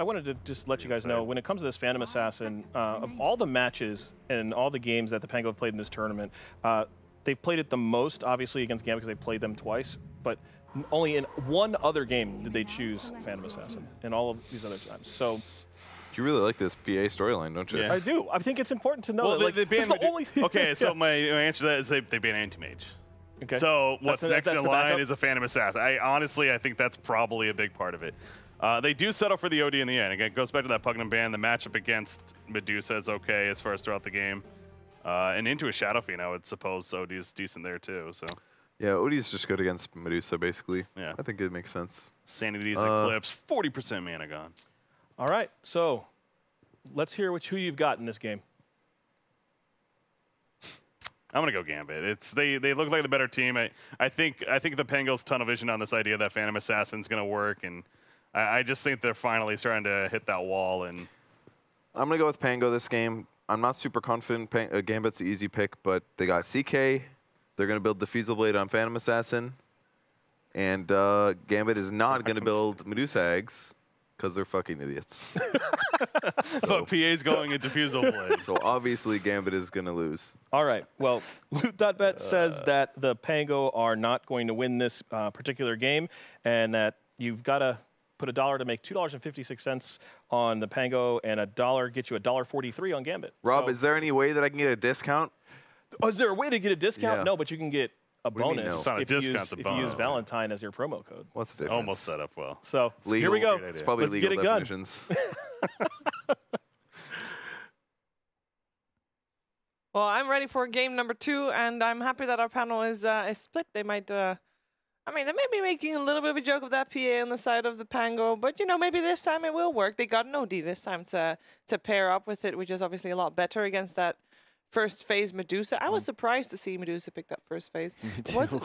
I wanted to just let you guys know, when it comes to this Phantom Assassin, of all the matches and all the games that the Pango have played in this tournament, they've played it the most, obviously, against Gambit because they played them twice, but only in one other game did they choose Phantom Assassin, in all of these other times. So. You really like this PA storyline, don't you? Yeah. I do. I think it's important to know that, like, it's the only thing. Okay, so my answer to that is they ban Anti-Mage. Okay. So what's next in line backup? is a Phantom Assassin. Honestly, I think that's probably a big part of it. They do settle for the OD in the end. Again, it goes back to that Pugnam ban. The matchup against Medusa is okay as far as throughout the game. And into a Shadow Fiend, I would suppose OD is decent there too. So. Yeah, OD is just good against Medusa, basically. Yeah. I think it makes sense. Sanity's Eclipse, 40% mana gone. All right, so let's hear who you've got in this game. I'm gonna go Gambit. They look like the better team. I think the Pango's tunnel vision on this idea that Phantom Assassin's gonna work, and I just think they're finally starting to hit that wall. And I'm gonna go with Pango this game. I'm not super confident. Gambit's an easy pick, but they got CK. They're gonna build the Feasible Blade on Phantom Assassin, and Gambit is not gonna build Medusa eggs. Because they're fucking idiots. But PA's going into Fusible Blade. So obviously Gambit is going to lose. All right. Well, Loot.bet says that the Pango are not going to win this particular game, and that you've got to put $1 to make $2.56 on the Pango, and $1 gets you $1.43 on Gambit. Rob, is there any way that I can get a discount? Oh, is there a way to get a discount? Yeah. No, but you can get a bonus It's not a discount, if you use Valentine as your promo code. What's the difference? Almost set up well. So legal. Here we go. It's probably Let's legal get it done. definitions. Well, I'm ready for game number 2, and I'm happy that our panel is split. They might, I mean, they may be making a little bit of a joke of that PA on the side of the Pango, but, you know, maybe this time it will work. They got an OD this time to pair up with it, which is obviously a lot better against that first phase Medusa. I was surprised to see Medusa pick that first phase. Me too.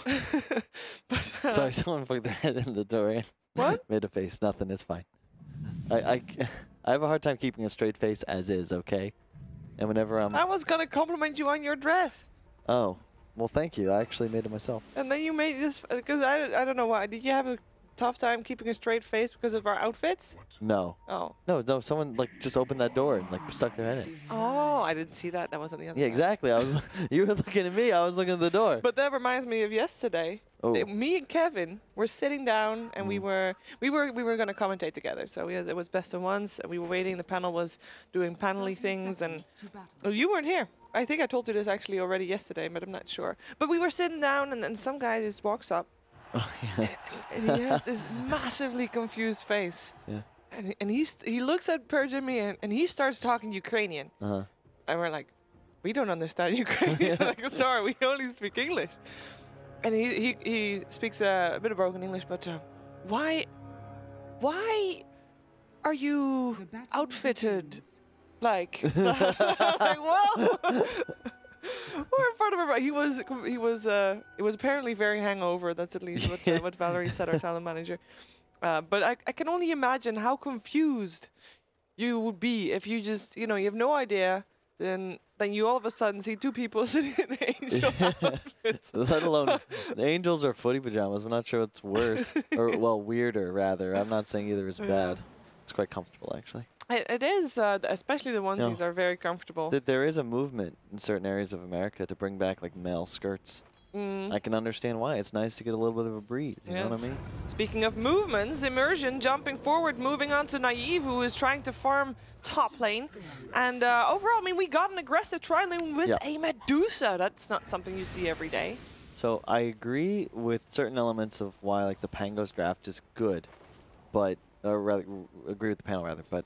But, sorry, someone poked their head in the door. What? Made a face. Nothing. It's fine. I have a hard time keeping a straight face as is, okay? And whenever I'm... I was going to compliment you on your dress. Oh. Well, thank you. I actually made it myself. And then you made this... Because I don't know why. Did you have a tough time keeping a straight face because of our outfits? No. Oh. No, someone like just opened that door and like stuck their head in. Oh, I didn't see that. That wasn't the other Yeah, side. exactly. I was you were looking at me, I was looking at the door. But that reminds me of yesterday. Oh. Me and Kevin were sitting down and we were going to commentate together. So it was best of ones. And we were waiting. The panel was doing panel-y things, and you weren't here. I think I told you this actually already yesterday, but I'm not sure. But we were sitting down, and then some guy just walks up. Oh, yeah. And he has this massively confused face. Yeah. And he looks at Purge and me, and he starts talking Ukrainian. Uh-huh. And we're like, we don't understand Ukrainian. Like, sorry, we only speak English. And he speaks a bit of broken English, but why are you outfitted like? Like, whoa. We're part of it. He was apparently very hangover. That's at least what Valerie said, our talent manager. But I can only imagine how confused you would be if you just, you know, you have no idea. Then you all of a sudden see two people sitting in angel outfits. Let alone the angels or footy pajamas. I'm not sure what's worse, or well, weirder rather. I'm not saying either is bad. It's quite comfortable actually. It is, especially the onesies are very comfortable. There is a movement in certain areas of America to bring back like male skirts. I can understand why. It's nice to get a little bit of a breeze, you know what I mean? Speaking of movements, Immersion jumping forward, moving on to Naive, who is trying to farm top lane. And overall, I mean, we got an aggressive tri-lane with a Medusa. That's not something you see every day. So I agree with certain elements of why like the Pango's draft is good, but, or rather, agree with the panel rather, but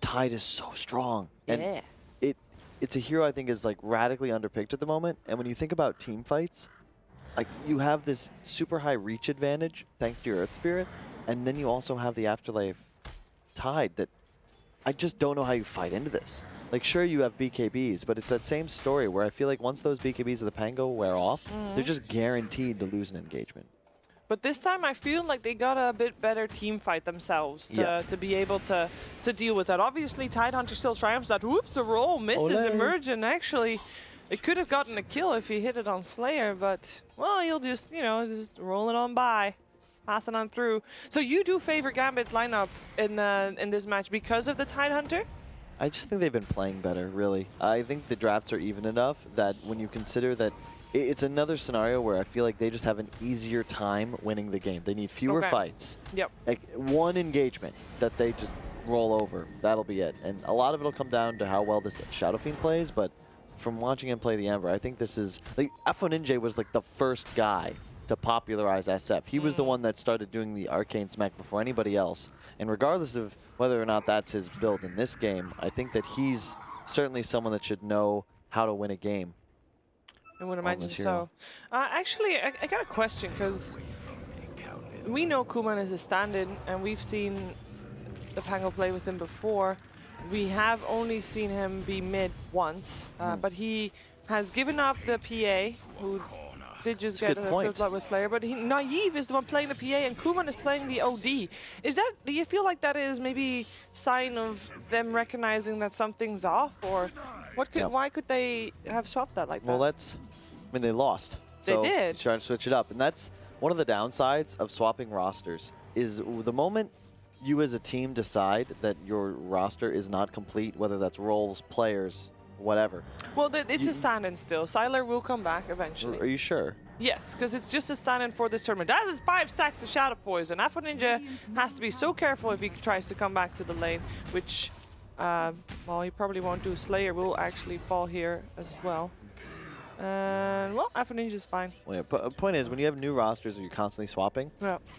Tide is so strong. And it's a hero I think is like radically underpicked at the moment. And when you think about team fights, like you have this super high reach advantage thanks to your Earth Spirit, and then you also have the Afterlife Tide that I just don't know how you fight into this. Like sure you have BKBs, but it's that same story where I feel like once those BKBs of the Pango wear off, they're just guaranteed to lose an engagement. But this time I feel like they got a bit better team fight themselves to be able to deal with that. Obviously, Tidehunter still triumphs that. Whoops, a roll misses Immersion. Actually, it could have gotten a kill if he hit it on Slayer, but, well, he'll just, you know, just roll it on by. passing on through. So you do favor Gambit's lineup in this match because of the Tidehunter? I just think they've been playing better, really. I think the drafts are even enough that when you consider that it's another scenario where I feel like they just have an easier time winning the game. They need fewer fights. Yep. Like one engagement that they just roll over. That'll be it. And a lot of it will come down to how well this Shadow Fiend plays, but from watching him play the Ember, I think this is... Like, Ninja was like the first guy to popularize SF. He was the one that started doing the Arcane Smack before anybody else. And regardless of whether or not that's his build in this game, I think that he's certainly someone that should know how to win a game. I would imagine so. Actually, I got a question, because we know Kuman is a stand-in, and we've seen the Pango play with him before. We have only seen him be mid once, but he has given up the PA, who did just get a First Blood with Slayer, but NaVi is the one playing the PA, and Kuman is playing the OD. Is that, do you feel like that is maybe sign of them recognizing that something's off, or what could, why could they have swapped that like that? Well, that's, I mean, they lost. So they did. Trying to switch it up, and that's one of the downsides of swapping rosters, is the moment you as a team decide that your roster is not complete, whether that's roles, players, whatever. Well, it's a stand-in still. Sylar will come back eventually. Are you sure? Yes, because it's just a stand-in for this tournament. That is 5 stacks to Shadow Poison. Ninja has to be so careful if he tries to come back to the lane, which, well, he probably won't do. Slayer will actually fall here as well. And, well, Ninja's fine. Well, yeah, point is, when you have new rosters or you're constantly swapping,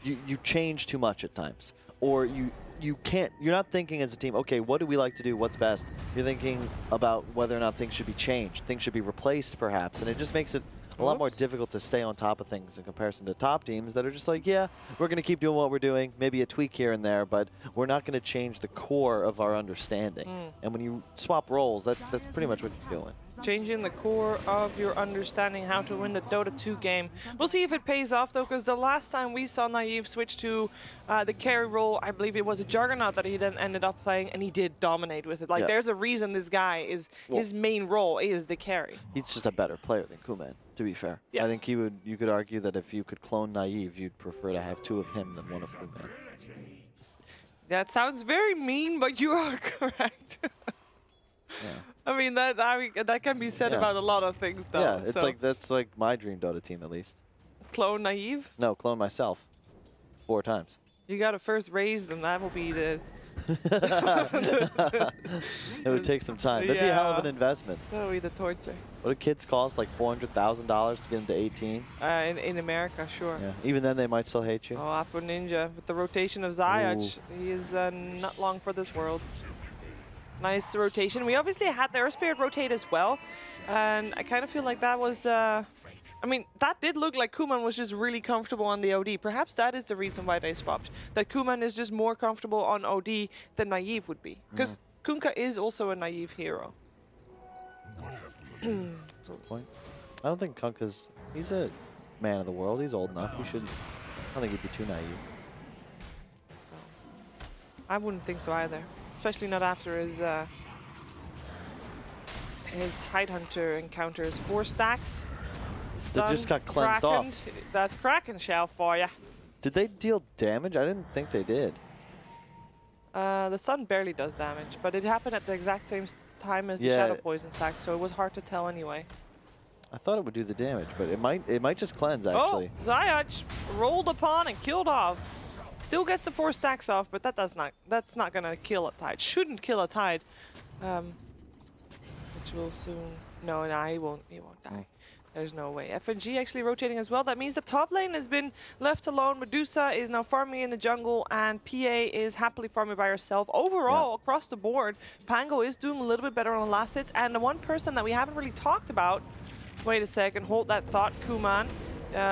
you change too much at times. Or you're not thinking as a team, okay, what do we like to do, what's best? You're thinking about whether or not things should be changed, things should be replaced perhaps, and it just makes it a lot more difficult to stay on top of things in comparison to top teams that are just like, yeah, we're going to keep doing what we're doing, maybe a tweak here and there, but we're not going to change the core of our understanding. And when you swap roles, that's pretty much what you're doing. Changing the core of your understanding how to win the Dota 2 game. We'll see if it pays off, though, because the last time we saw NaVi switch to the carry role, I believe it was a Juggernaut that he then ended up playing, and he did dominate with it. Like, there's a reason this guy is, his main role is the carry. He's just a better player than Kuman, to be fair. Yes. I think you could argue that if you could clone NaVi, you'd prefer to have 2 of him than 1 of Kuman. That sounds very mean, but you are correct. I mean, that can be said about a lot of things, though. Yeah, it's like, that's like my dream Dota team, at least. Clone NaVi? No, clone myself. 4 times. You gotta first raise them, that will be the... It would take some time. That'd be a hell of an investment. That would be the torture. What do kids cost? Like $400,000 to get them to 18? In America, sure. Yeah. Even then, they might still hate you. Oh, Ninja with the rotation of ZyODPixel. He is not long for this world. Nice rotation. We obviously had the Earth Spirit rotate as well, and I kind of feel like that was... I mean, that did look like Kuman was just really comfortable on the OD. Perhaps that is the reason why they swapped. That Kuman is just more comfortable on OD than NaVi would be. Because Kunkka is also a NaVi hero. That's a good point. I don't think Kunkka's... He's a man of the world. He's old enough. He should... I don't think he'd be too naive. I wouldn't think so either. Especially not after his Tidehunter encounters. 4 stacks. They just got cleansed off. That's Kraken Shell for you. Did they deal damage? I didn't think they did. The sun barely does damage, but it happened at the exact same time as the Shadow Poison stack, so it was hard to tell anyway. I thought it would do the damage, but it might just cleanse, actually. Oh, ZyODPixel rolled upon and killed off. Still gets the 4 stacks off, but that's not gonna kill a Tide. Shouldn't kill a Tide. Which will soon... No, he won't die. There's no way. FNG actually rotating as well. That means the top lane has been left alone. Medusa is now farming in the jungle, and PA is happily farming by herself. Overall, across the board, Pango is doing a little bit better on the last hits. And the one person that we haven't really talked about, wait a second, hold that thought, Kuman.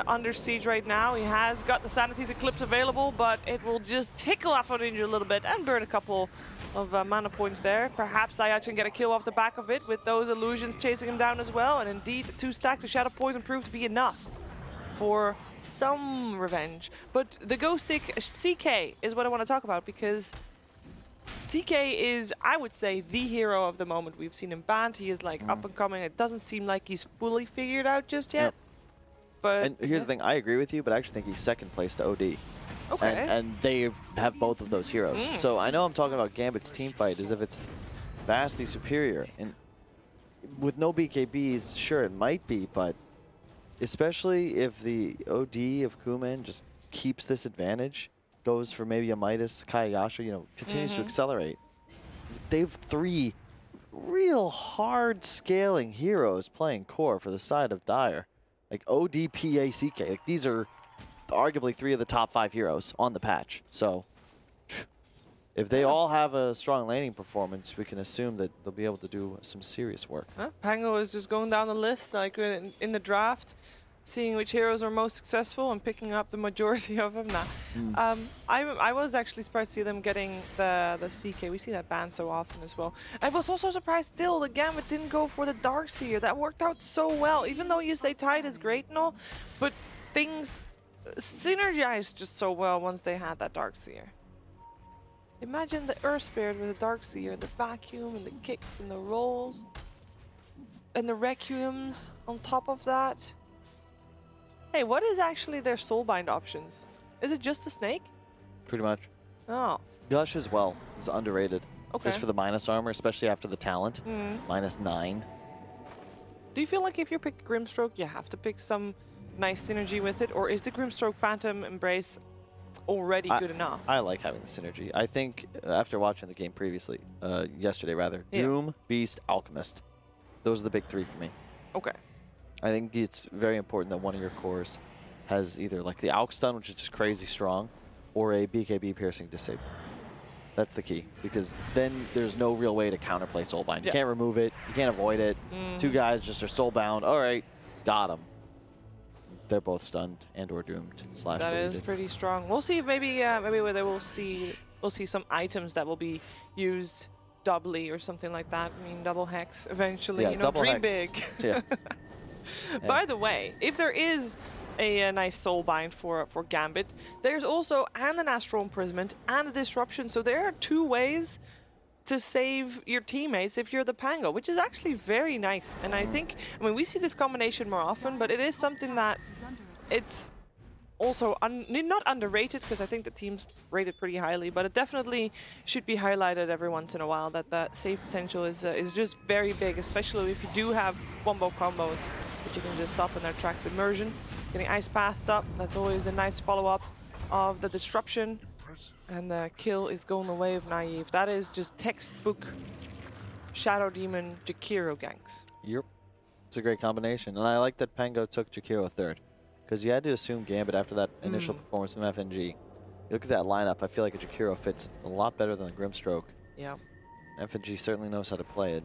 Under siege right now. He has got the Sanity's Eclipse available, but it will just tickle Ninja a little bit and burn a couple of mana points there. Perhaps ZyODPixel can get a kill off the back of it with those illusions chasing him down as well. And indeed, the 2 stacks of Shadow Poison proved to be enough for some revenge. But the Ghost Stick CK is what I want to talk about, because CK is, I would say, the hero of the moment. We've seen him banned. He is like up and coming. It doesn't seem like he's fully figured out just yet. but And here's the thing, I agree with you, but I actually think he's second place to OD. Okay. And they have both of those heroes. So I know I'm talking about Gambit's team fight as if it's vastly superior. And with no BKBs, sure, it might be, but especially if the OD of Kuman just keeps this advantage, goes for maybe a Midas, Kayasha, you know, continues to accelerate. They have 3 real hard scaling heroes playing core for the side of Dire. Like ODPACK, like these are arguably 3 of the top 5 heroes on the patch. So if they all have a strong laning performance, we can assume that they'll be able to do some serious work. Pango is just going down the list, like in the draft, seeing which heroes are most successful and picking up the majority of them. I was actually surprised to see them getting the CK. We see that ban so often as well. I was also surprised still the Gambit didn't go for the Darkseer. That worked out so well, even though you say Tide is great and all, but things synergized just so well once they had that Darkseer. Imagine the Earth Spirit with the Darkseer, the vacuum and the kicks and the rolls and the Requiems on top of that. Hey, what is actually their Soulbind options? Is it just a snake? Pretty much. Oh. Gush as well is underrated. Okay. Just for the minus armor, especially after the talent. -9. Do you feel like if you pick Grimstroke, you have to pick some nice synergy with it? Or is the Grimstroke Phantom Embrace already good enough? I like having the synergy. I think after watching the game previously, yesterday rather, Doom, Beast, Alchemist. Those are the big 3 for me. Okay. I think it's very important that one of your cores has either like the Alch stun, which is just crazy strong, or a BKB piercing disable. That's the key, because then there's no real way to counterplay Soulbind. You can't remove it, you can't avoid it. 2 guys just are soulbound. All right, got them. They're both stunned and or doomed. That is pretty strong. We'll see if maybe we'll see some items that will be used doubly or something like that. I mean, double hex eventually. Yeah, you know, dream hex. big. Yeah. By the way, if there is a nice soulbind for Gambit, there's also an Astral Imprisonment and a Disruption. So there are 2 ways to save your teammates if you're the Pango, which is actually very nice. And I think, I mean, we see this combination more often, but it is something that it's also not underrated, because I think the teams rate it pretty highly, but it definitely should be highlighted every once in a while, that the save potential is just very big, especially if you do have wombo combos that you can just stop in their tracks. Immersion, getting Ice Pathed up, that's always a nice follow-up of the Disruption. And the kill is going the way of Naive. That is just textbook Shadow Demon Jakiro ganks. Yep. It's a great combination. And I like that Pango took Jakiro 3rd. Because you had to assume Gambit after that initial performance from FNG. You look at that lineup, I feel like a Jakiro fits a lot better than a Grimstroke. Yeah. FNG certainly knows how to play it.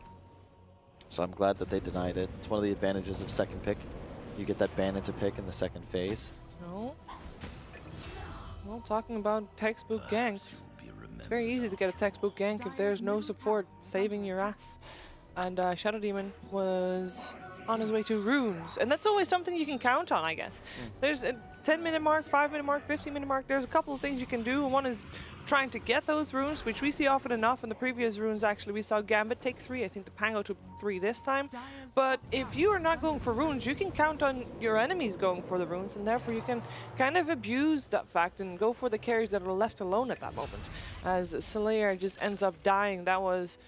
So I'm glad that they denied it. It's one of the advantages of second pick. You get that ban into pick in the second phase. No. Well, talking about textbook ganks, it's very easy to get a textbook gank if there's no support saving your ass. And Shadow Demon was on his way to runes, and that's always something you can count on, I guess. There's a 10-minute mark, 5-minute mark, 15-minute mark. There's a couple of things you can do. One is trying to get those runes, which we see often enough. In the previous runes, actually, we saw Gambit take 3. I think the Pango took 3 this time. But if you are not going for runes, you can count on your enemies going for the runes, and therefore you can kind of abuse that fact and go for the carries that are left alone at that moment. As Slayer just ends up dying, that was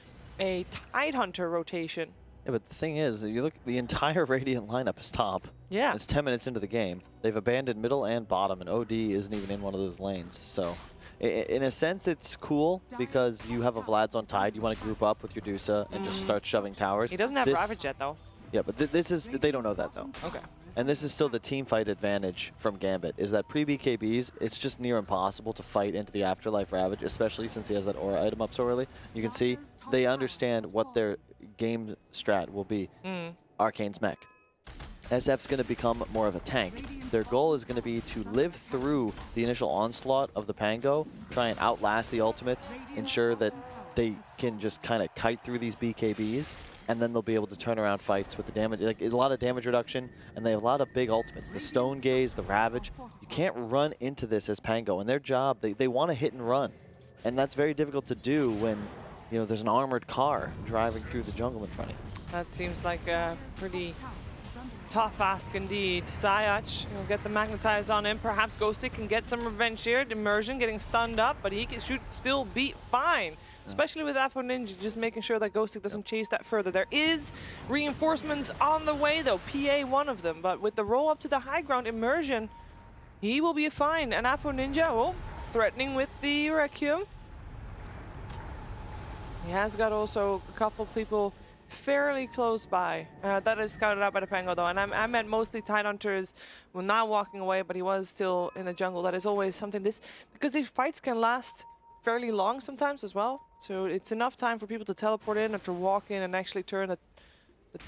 a Tidehunter rotation. Yeah, but the thing is, you look, the entire Radiant lineup is top. Yeah. It's 10 minutes into the game. They've abandoned middle and bottom, and OD isn't even in one of those lanes. So, in a sense, it's cool because you have a Vlad's on Tide. You want to group up with your Dusa and just start shoving towers. He doesn't have Ravage yet, though. Yeah, but this is, they don't know that, though. Okay. And this is still the team fight advantage from Gambit, is that pre-BKBs, it's just near impossible to fight into the Afterlife Ravage, especially since he has that aura item up so early. You can see they understand what their game strat will be. Arcane's mech. SF's going to become more of a tank. Their goal is going to be to live through the initial onslaught of the Pango, try and outlast the ultimates, ensure that they can just kind of kite through these BKBs, and then they'll be able to turn around fights with the damage, like a lot of damage reduction, and they have a lot of big ultimates. The Stone Gaze, the Ravage. You can't run into this as Pango, and their job, they want to hit and run. And that's very difficult to do when, you know, there's an armored car driving through the jungle in front of you. That seems like a pretty Tough ask indeed. Zayac will get the magnetize on him. Perhaps Ghostic can get some revenge here. Immersion getting stunned up, but he can still be fine. Especially with Afro Ninja, just making sure that Ghostic doesn't chase that further. There is reinforcements on the way though, PA one of them, but with the roll up to the high ground, Immersion, he will be fine. And Afro Ninja, oh, threatening with the Requiem. He has got also a couple people fairly close by. That is scouted out by the Pango though, and I meant mostly Tidehunters were not walking away, but he was still in the jungle. That is always something because these fights can last fairly long sometimes as well. So it's enough time for people to teleport in or to walk in and actually turn the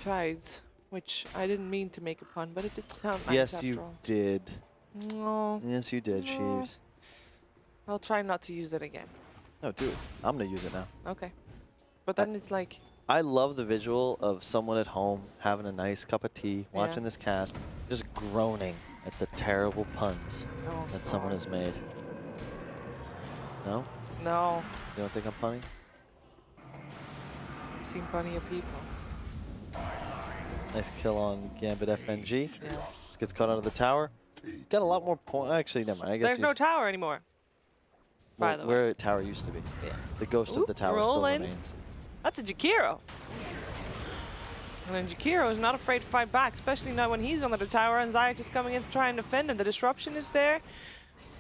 tides, which I didn't mean to make a pun, but it did sound nice. Yes, you did. No. Yes, you did, Sheeves. I'll try not to use it again. No, do it. I'm going to use it now. Okay. But then it's like... I love the visual of someone at home having a nice cup of tea, watching this cast, just groaning at the terrible puns that someone has made. No? No. You don't think I'm punning? I've seen plenty of people. Nice kill on Gambit FNG. Yeah. Just gets caught out of the tower. Got a lot more points. Actually, never mind. I guess there's no tower anymore. By the way. Where a tower used to be. Yeah. The ghost of the tower still remains. That's a Jakiro. And then Jakiro is not afraid to fight back, especially not when he's under the tower and Zayac is coming in to try and defend him. The disruption is there,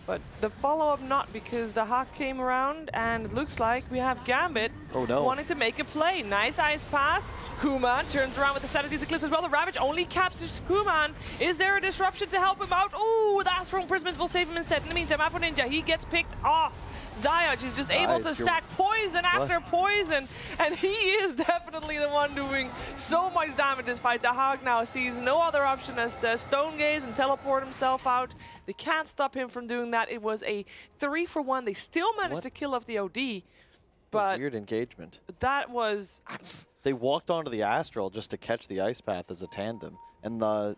but the follow-up not, because the Hawk came around and it looks like we have Gambit wanting to make a play. Nice ice path. Kuman turns around with the set of these Eclipse as well. The Ravage only captures Kuman. Is there a disruption to help him out? Ooh, the Astral Imprisonment will save him instead. In the meantime, Afro Ninja, he gets picked off. Zayac is just able to stack poison after poison, and he is definitely the one doing so much damage this fight. The Hog now sees no other option as to Stone Gaze and teleport himself out. They can't stop him from doing that. It was a 3-for-1. They still managed to kill off the OD, but weird engagement. That was... They walked onto the Astral just to catch the Ice Path as a tandem, and the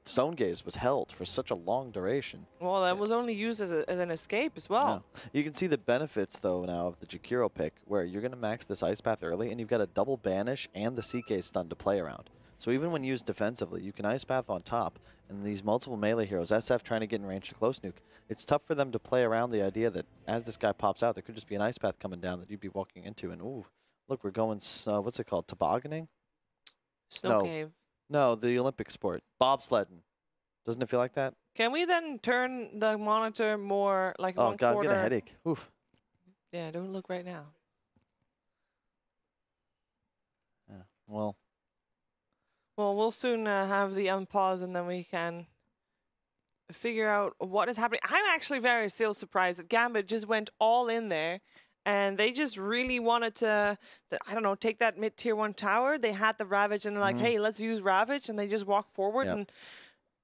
Stone Gaze was held for such a long duration. Well, that was only used as an escape as well. No. You can see the benefits, though, now of the Jakiro pick, where you're going to max this Ice Path early, and you've got a double banish and the CK stun to play around. So even when used defensively, you can Ice Path on top, and these multiple melee heroes, SF trying to get in range to close nuke, it's tough for them to play around the idea that as this guy pops out, there could just be an Ice Path coming down that you'd be walking into, and ooh, look, we're going, what's it called, tobogganing? Snow cave. No, the Olympic sport, bobsledding. Doesn't it feel like that? Can we then turn the monitor more like oh, one God, quarter? I'm getting a headache. Oof. Yeah, don't look right now. Yeah, well, we'll soon have the unpause, and then we can figure out what is happening. I'm actually very still surprised that Gambit just went all in there, and they just really wanted to I don't know, take that mid-tier 1 tower. They had the Ravage, and they're like, hey, let's use Ravage, and they just walked forward. And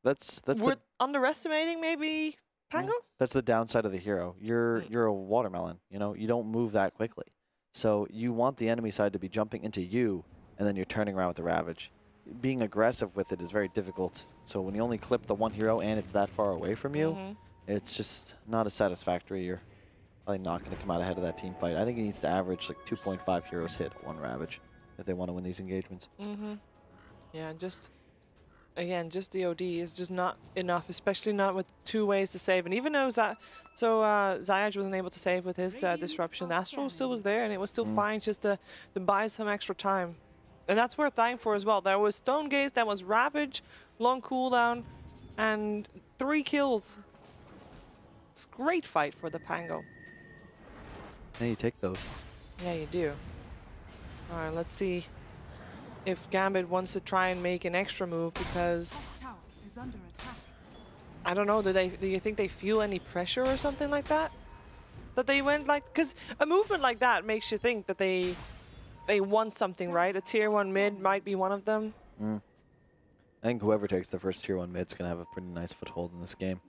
that's we're underestimating maybe Pango? That's the downside of the hero. You're a watermelon, you know? You don't move that quickly. So you want the enemy side to be jumping into you, and then you're turning around with the Ravage. Being aggressive with it is very difficult. So when you only clip the one hero and it's that far away from you, it's just not as satisfactory. You're probably not going to come out ahead of that team fight. I think he needs to average like 2.5 heroes hit one Ravage if they want to win these engagements. Yeah, again, just the OD is just not enough, especially not with 2 ways to save. And even though Zayac wasn't able to save with his disruption, the Astral still was there, and it was still fine just to buy some extra time. And that's worth dying for as well. There was Stone Gaze, that was Ravage, long cooldown, and 3 kills. It's a great fight for the Pango. Yeah, you take those. Yeah, you do. All right, let's see if Gambit wants to try and make an extra move, because I don't know, do you think they feel any pressure or something like that? That they went like, because a movement like that makes you think that they want something, right? A tier 1 mid might be one of them. I think whoever takes the first tier 1 mid's going to have a pretty nice foothold in this game.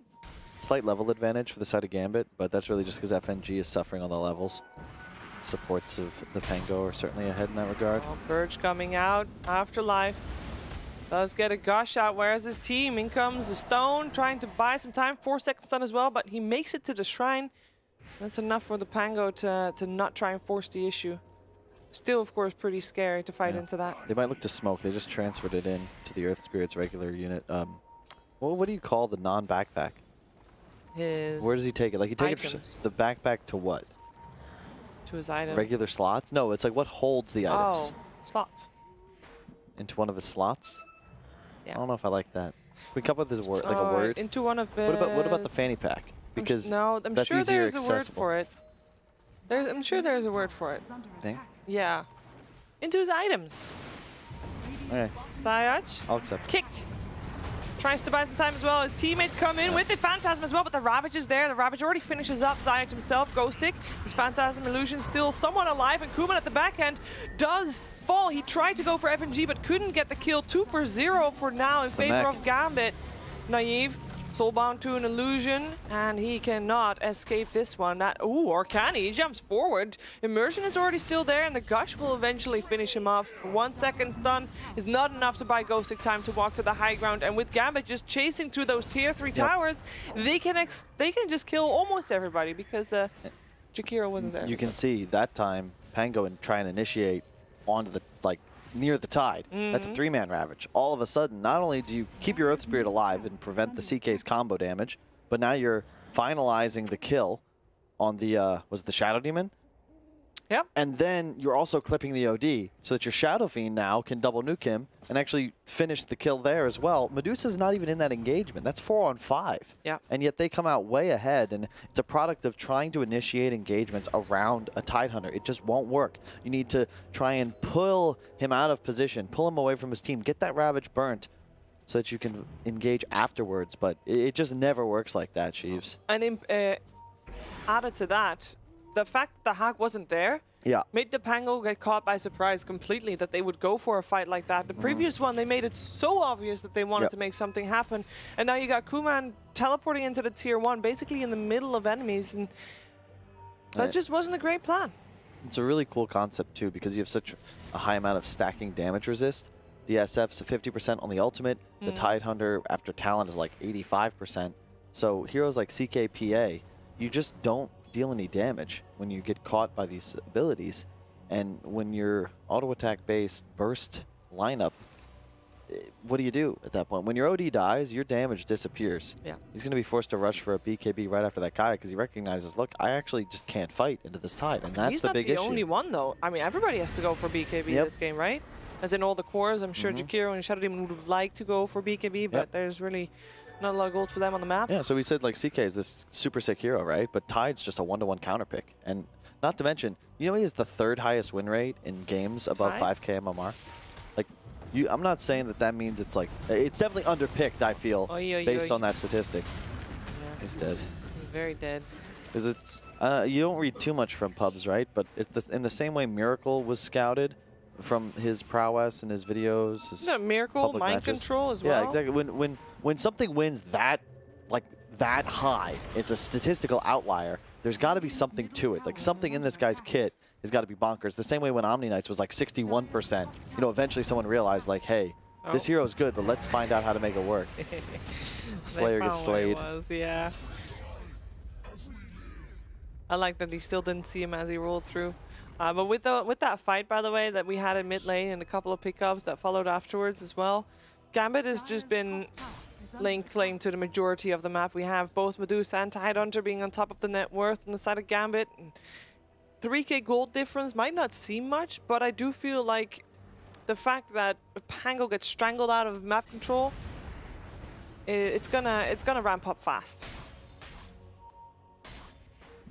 Slight level advantage for the side of Gambit, but that's really just because FNG is suffering on the levels. Supports of the Pango are certainly ahead in that regard. Oh, Purge coming out. Afterlife does get a gush out. Where's his team? In comes the Stone, trying to buy some time. 4 seconds stun as well, but he makes it to the shrine. That's enough for the Pango to not try and force the issue. Still, of course, pretty scary to fight into that. They might look to smoke. They just transferred it in to the Earth Spirit's regular unit. Well, what do you call the non-backpack? Where does he take it? Like he takes the backpack to what? To his items. Regular slots? No, it's like what holds the items. Oh, slots. Into one of his slots? Yeah. I don't know if I like that. We come up with this word, like a word. Into one of his... What about the fanny pack? Because I'm that's sure there's accessible. a word for it. I'm sure there's a word for it. Think? Yeah. Into his items. Okay. Zayach. I'll accept. Kicked. Tries to buy some time as well. His teammates come in with the Phantasm as well, but the Ravage is there. The Ravage already finishes up Zayach himself. Ghostic. His Phantasm illusion still somewhat alive, and Kuman at the back end does fall. He tried to go for FNG, but couldn't get the kill. 2 for 0 for now in favor of Gambit. Naive. Soulbound to an illusion, and he cannot escape this one. Ooh, or can he? He jumps forward. Immersion is already still there, and the Gush will eventually finish him off. 1 second stun is not enough to buy Ghostic time to walk to the high ground, and with Gambit just chasing through those tier 3 towers, they can just kill almost everybody because Jakiro wasn't there. You can see that time Pango and try and initiate onto the near the tide. That's a 3-man Ravage. All of a sudden, not only do you keep your Earth Spirit alive and prevent the CK's combo damage, but now you're finalizing the kill on the, was it the Shadow Demon? Yep. And then you're also clipping the OD so that your Shadow Fiend now can double nuke him and actually finish the kill there as well. Medusa's not even in that engagement. That's 4 on 5. Yeah. And yet they come out way ahead, and it's a product of trying to initiate engagements around a Tidehunter. It just won't work. You need to try and pull him out of position, pull him away from his team, get that Ravage burnt so that you can engage afterwards. But it just never works like that, Sheeves. And added to that, the fact that the hack wasn't there made the Pango get caught by surprise completely that they would go for a fight like that. The previous one, they made it so obvious that they wanted to make something happen. And now you got Kuman teleporting into the tier 1, basically in the middle of enemies. And that just wasn't a great plan. It's a really cool concept, too, because you have such a high amount of stacking damage resist. The SF's 50% on the ultimate. The Tidehunter after talent is like 85%. So heroes like CKPA, you just don't deal any damage when you get caught by these abilities. And when your auto attack based burst lineup, what do you do at that point? When your OD dies, your damage disappears. Yeah. He's going to be forced to rush for a BKB right after that guy because he recognizes, look, I actually just can't fight into this tide, and that's the big issue. He's not the only one, though. I mean, everybody has to go for BKB this game, right? As in all the cores, I'm sure Jakiro and Shadow Demon would like to go for BKB, but there's really not a lot of gold for them on the map. Yeah, so we said like CK is this super sick hero, right? But Tide's just a 1-to-1 counter pick. And not to mention, you know he has the 3rd highest win rate in games above 5k MMR? Like, I'm not saying that that means it's like, it's definitely underpicked, I feel, based on that statistic. Yeah. He's dead. He's very dead. Because it's, you don't read too much from pubs, right? But it's in the same way Miracle was scouted from his prowess and his videos. His Miracle, mind control as well. Yeah, exactly. When something wins that high, it's a statistical outlier. There's got to be something to it. Like something in this guy's kit has got to be bonkers. The same way when Omni Knights was like 61%. You know, eventually someone realized like, hey, this hero is good, but let's find out how to make it work. Slayer gets slayed. Yeah. I like that he still didn't see him as he rolled through. But with that fight, by the way, that we had in mid lane and a couple of pickups that followed afterwards as well, Gambit has just been laying claim to the majority of the map. We have both Medusa and Tidehunter being on top of the net worth on the side of Gambit. 3k gold difference might not seem much, but I do feel like the fact that Pango gets strangled out of map control, it's gonna ramp up fast.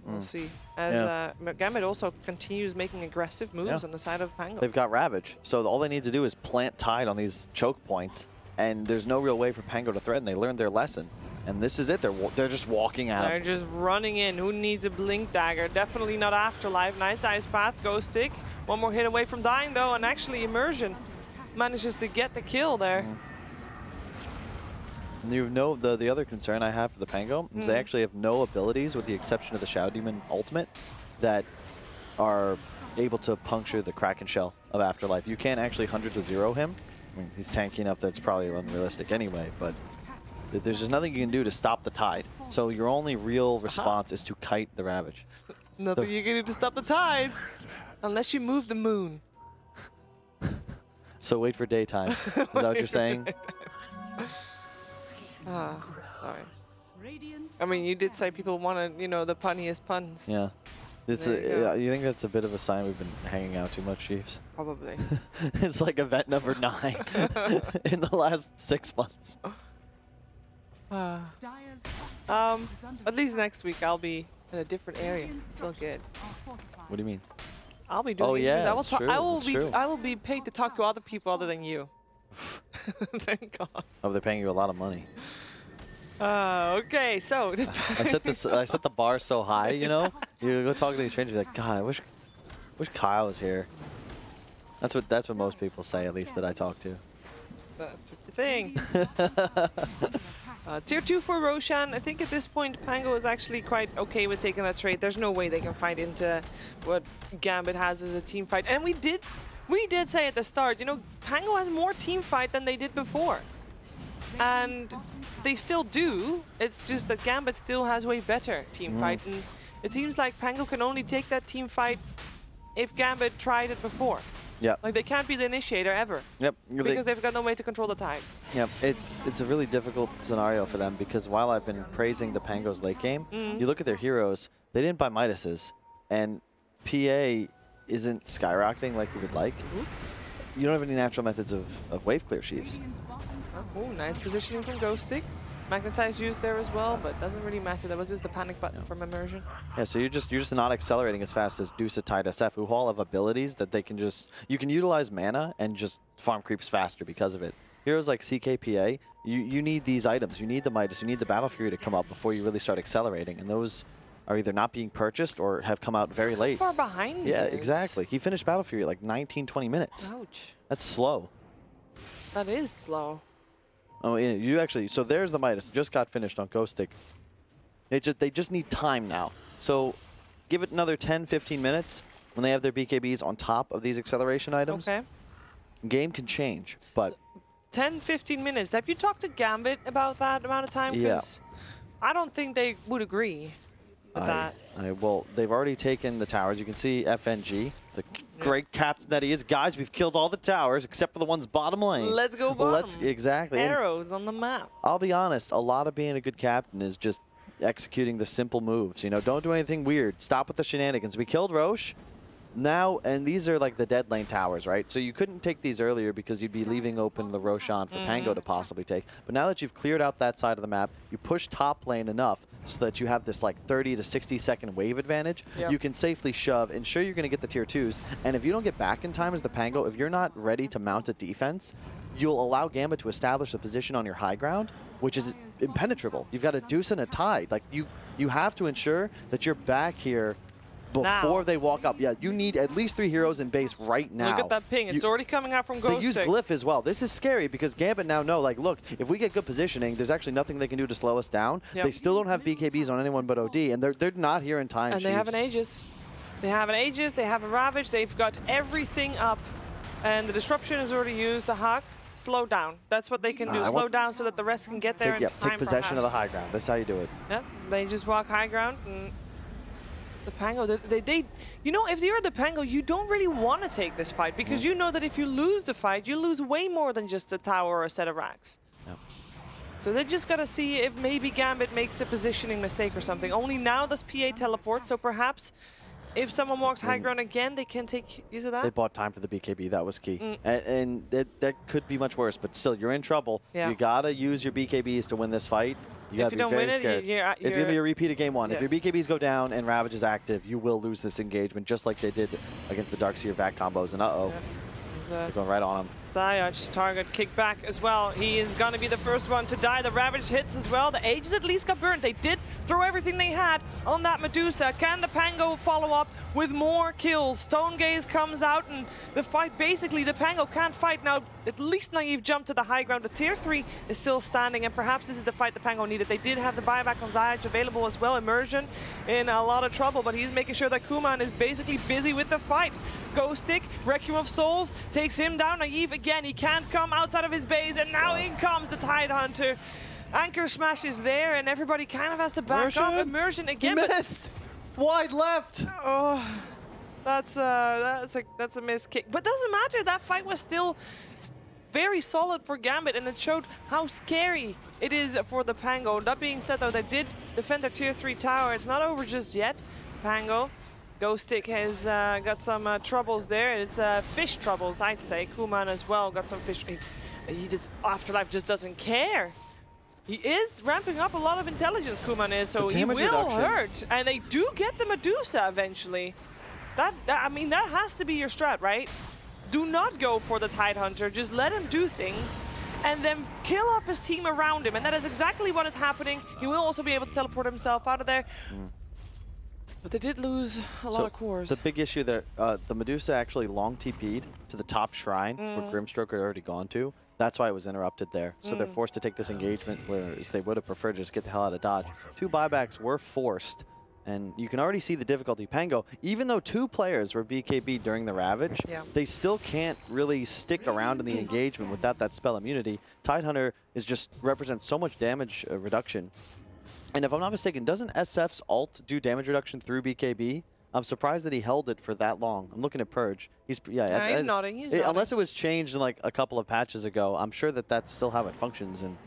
We'll see. As Gambit also continues making aggressive moves on the side of Pango. They've got Ravage, so all they need to do is plant Tide on these choke points, and there's no real way for Pango to threaten. They learned their lesson, and this is it. They're just walking out. They're just running in. Who needs a Blink Dagger? Definitely not Afterlife. Nice Ice Path. Ghost Stick. One more hit away from dying, though, and actually Immersion manages to get the kill there. You know, the other concern I have for the Pango is they actually have no abilities, with the exception of the Shadow Demon ultimate, that are able to puncture the Kraken Shell of Afterlife. You can't actually 100-0 him. I mean, he's tanky enough that it's probably unrealistic anyway, but there's just nothing you can do to stop the Tide. So your only real response is to kite the Ravage. Nothing you can do to stop the Tide. Unless you move the moon. So wait for daytime. Is that what you're saying? Sorry. I mean, you did say people wanted, you know, the punniest puns. Yeah. It's you think that's a bit of a sign we've been hanging out too much, Chiefs? Probably. It's like event number 9 in the last 6 months. At least next week I'll be in a different area. It's all good. What do you mean? I'll be doing yeah, I will be paid to talk to other people other than you. Thank God. Oh, they're paying you a lot of money. Okay, so I set the bar so high, you know. You go talk to these strangers, you're like, God, I wish Kyle was here. That's what most people say, at least that I talk to. That's the thing. Tier 2 for Roshan. I think at this point Pango is actually quite okay with taking that trade. There's no way they can fight into what Gambit has as a team fight. And we did say at the start, you know, Pango has more team fight than they did before. And they still do. It's just that Gambit still has way better team fight. And it seems like Pango can only take that team fight if Gambit tried it before. Yeah. Like they can't be the initiator ever. Yep. Because they've got no way to control the tide. Yep. It's a really difficult scenario for them because while I've been praising the Pango's late game, you look at their heroes, they didn't buy Midases, and PA isn't skyrocketing like we would like. You don't have any natural methods of wave clear sheaves. Oh, nice positioning from Ghostic. Magnetize used there as well, but doesn't really matter. That was just the panic button from Immersion. Yeah, so you're just not accelerating as fast as Dusa, Tide, SF, who all have abilities that they can you can utilize mana and just farm creeps faster because of it. Heroes like CKPA, you need these items. You need the Midas, you need the Battle Fury to come up before you really start accelerating, and those are either not being purchased or have come out very late. How far behind Yeah, exactly. He finished Battle Fury at like 19, 20 minutes. Ouch. That's slow. That is slow. Oh, yeah, you actually, so there's the Midas. Just got finished on Ghostic. They just need time now. So give it another 10, 15 minutes when they have their BKBs on top of these acceleration items. Okay. Game can change, but 10, 15 minutes. Have you talked to Gambit about that amount of time? Yeah. I don't think they would agree with that. Well, they've already taken the towers. You can see FNG, the great captain that he is. Guys, we've killed all the towers except for the ones bottom lane. Let's go bottom. Exactly. Arrows on the map. I'll be honest, a lot of being a good captain is just executing the simple moves. You know, don't do anything weird. Stop with the shenanigans. We killed Roche. Now, and these are like the dead lane towers, right? So you couldn't take these earlier because you'd be leaving open the Roshan for Pango to possibly take. But now that you've cleared out that side of the map, you push top lane enough so that you have this like 30 to 60 second wave advantage. Yep. You can safely shove, and sure, you're going to get the tier 2s. And if you don't get back in time as the Pango, if you're not ready to mount a defense, you'll allow Gambit to establish a position on your high ground, which is impenetrable. You've got a Deuce and a Tide. Like you have to ensure that you're back here before they walk up. Yeah, you need at least 3 heroes in base right now. Look at that ping. It's already coming out from Ghostic. They use Glyph as well. This is scary because Gambit now know, like, look, if we get good positioning, there's actually nothing they can do to slow us down. Yep. They still don't have BKBs on anyone but OD, and they're not here in time. And they have an Aegis. They have an Aegis, they have a Ravage, they've got everything up. And the Disruption is already used. The Hawk, slow down. That's what they can do. Slow down so that the rest can get there in time. Take possession of the high ground. That's how you do it. Yep, they just walk high ground. And the Pango, you know, if you're the Pango, you don't really want to take this fight because you know that if you lose the fight, you lose way more than just a tower or a set of racks. Yep. So they just got to see if maybe Gambit makes a positioning mistake or something. Only now does PA teleport, so perhaps if someone walks high ground again, they can take use of that. They bought time for the BKB. That was key. And that could be much worse, but still, you're in trouble. Yeah. You got to use your BKBs to win this fight. You got to be very scared. It's going to be a repeat of game 1. Yes. If your BKBs go down and Ravage is active, you will lose this engagement, just like they did against the Darkseer Vac combos. And they're going right on him. Zayach target kick back as well. He is going to be the first one to die. The Ravage hits as well. The Aegis at least got burned. They did throw everything they had on that Medusa. Can the Pango follow up with more kills? Stone Gaze comes out, and the fight, basically, the Pango can't fight now. At least Naive jumped to the high ground. The tier 3 is still standing, and perhaps this is the fight the Pango needed. They did have the buyback on Zayach available as well. Immersion in a lot of trouble, but he's making sure that Kuman is basically busy with the fight. Ghostic, Requiem of Souls, takes him down. Naive again, he can't come outside of his base, and now in comes the Tide Hunter. Anchor Smash is there, and everybody kind of has to back up. Immersion again. He missed! Wide left! Oh. That's a missed kick. But doesn't matter. That fight was still very solid for Gambit, and it showed how scary it is for the Pango. That being said, though, they did defend their tier 3 tower. It's not over just yet. Pango, Ghostic has got some troubles there. It's fish troubles, I'd say. Kuman as well got some fish. He just, Afterlife just doesn't care. He is ramping up a lot of intelligence, Kuman is, so he will hurt. And they do get the Medusa eventually. I mean, that has to be your strat, right? Do not go for the Tidehunter. Just let him do things and then kill off his team around him. And that is exactly what is happening. He will also be able to teleport himself out of there. But they did lose a lot of cores. The big issue there, the Medusa actually long TP'd to the top shrine where Grimstroke had already gone to. That's why it was interrupted there. So they're forced to take this engagement, whereas they would have preferred to just get the hell out of dodge. 2 buybacks were forced, and you can already see the difficulty. Pango, even though 2 players were BKB during the Ravage, they still can't really stick around in the engagement without that spell immunity. Tidehunter is just represents so much damage reduction. And if I'm not mistaken, doesn't SF's ult do damage reduction through BKB? I'm surprised that he held it for that long. I'm looking at Purge. He's nodding. He's nodding. Unless it was changed in like a couple of patches ago, I'm sure that that's still how it functions. And